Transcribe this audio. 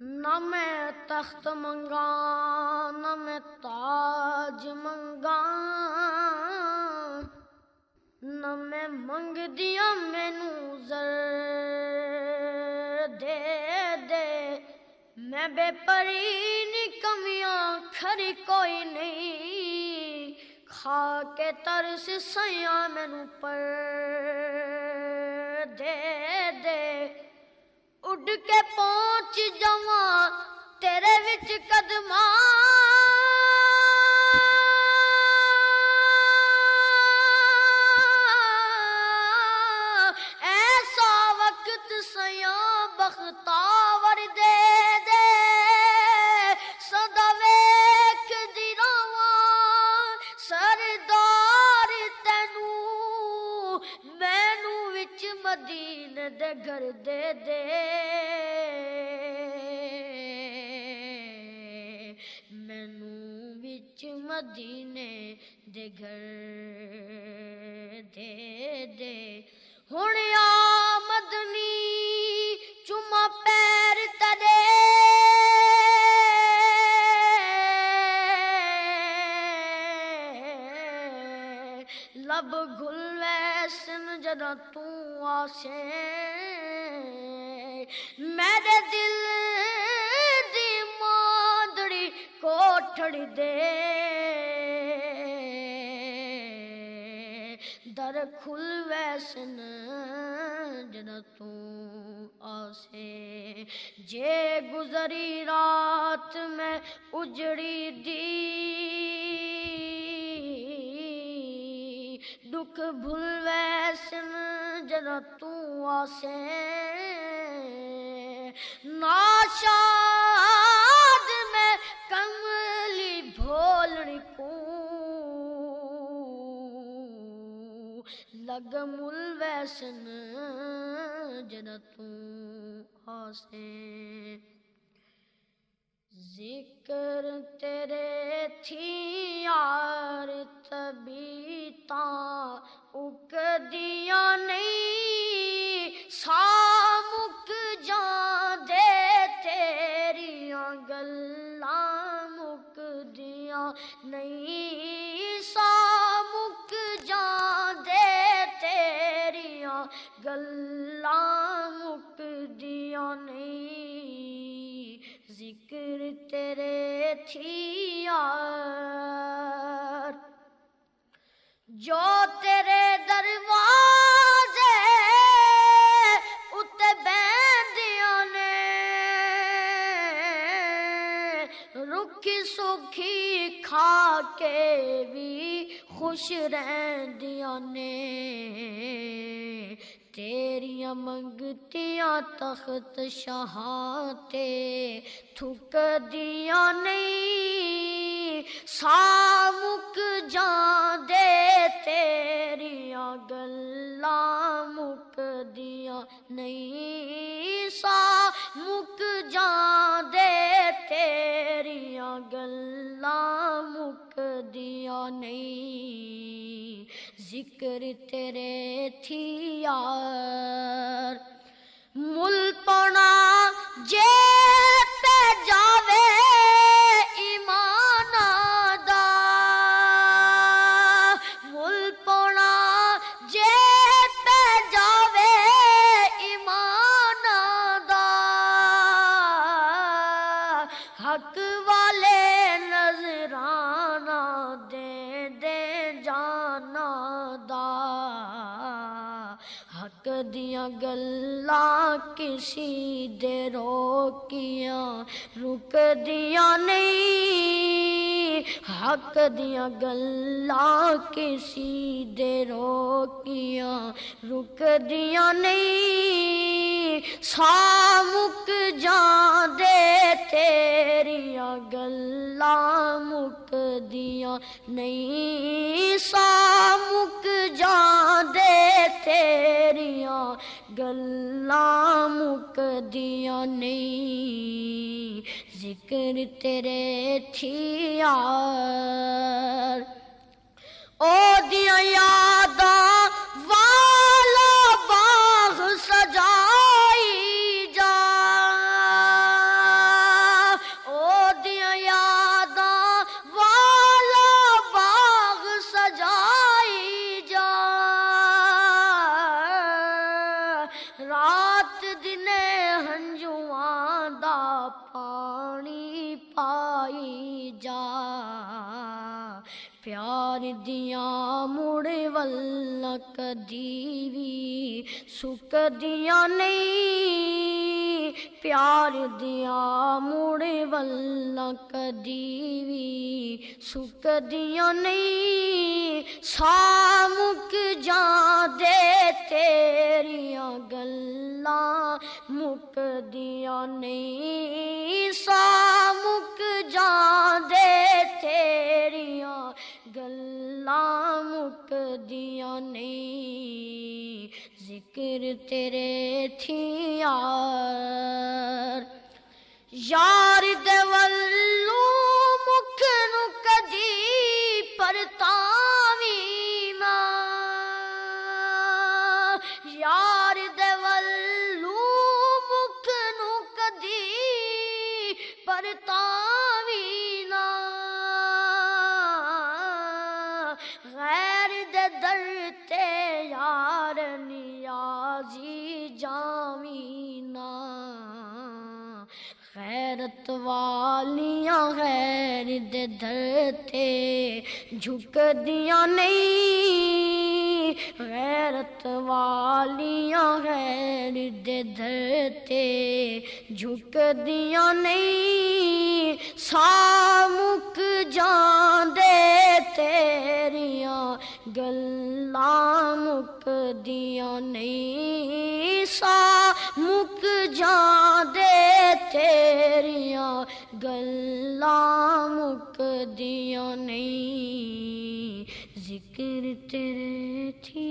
نہ میں تخت منگا نہ میں تاج منگا نہ میں منگ دیا مینوں زر دے دے میں بے پری نکمیاں کھری کوئی نہیں کھا کے ترس سیاں مینوں پر دے دے اڈ کے پہنچ جاواں تیرے وچ قدماں ایسا وقت سیاں بختاور دے دے سدا ویکھ دی راواں سردار تینوں مینوں وچ مدینے دے گھر دے دے مینوں وچ مدینے دے گھر دے دے ہن آ مدنی چما پیر تیرے لب گھل ویسن جداں تو آسے میرے دل دی ماندڑی کوٹھڑی دے در کھل ویسن جداں تو آسے جے گزری رات میں اجڑی دی دکھ بھول ویسن جداں تو آسے ناشاد میں کملی بھولڑی کو لگ مل ویسن جداں تو آسے ذکر تیرے تھی یار طبیعتاں اک دیا نہیں سامک جان دے تیریاں گلاں مک دیا نہیں سامک جان دے تیریاں گلاں مک دیا نہیں ذکر تیرے تھی یار جو تیرے دروازے اتے بیندیاں نے رکھی سکھی کھا کے بھی خوش رہندیاں نے تیریاں منگتیاں تخت شاہاں تے تھک دیاں نہیں سامک جان دے تیریاں گلاں مک دیاں نہیں سامک جان دے تیریاں گلاں مک دیاں نہیں ذکر تیرے تھی یار مل پونا جے تے جاوے ایمان دا مل پونا جے تے جاوے ایمان دا حق والے نظرانہ دے دے جانا دا حق دیاں گلاں کسی دے روکیاں رک دیاں نہیں حق دیاں گلاں کسی دے روکیاں رک دیاں نہیں سامک جان دے تیریاں گلاں مک دیاں نہیں سامک جان دے تیریاں گلاں مک دیاں نہیں ذکر تیرے تھی یار او دیاں یاداں والا باغ سجائی جا پانی پائی جا پیار دیاں مڑ ولہ کدی وی سکدیاں نہیں پیار دیاں مڑ ولہ کدی وی سکدیاں نہیں سا مک جان دے تیریاں گلاں مکدیاں نہیں سا مک جان دے تیریاں گلاں مکدیاں نہیں ذکر تیرے تھی یار دے ولو مکھ نو کدی پرتاویں یار دے ولو مکھ نو کدی پرتاویں نا غیر دے در تے یار نیازی جاویں نا غیرت والیاں غیر دے در تے جھک دیاں نہیں غیرت والیاں غیر دے در تے جھک دیاں نہیں سا مک جان دے تیریاں گلاں مک دیاں نہیں سا مک جان دے تیریاں گلاں مکدیاں نہیں ذکر تیرے تھی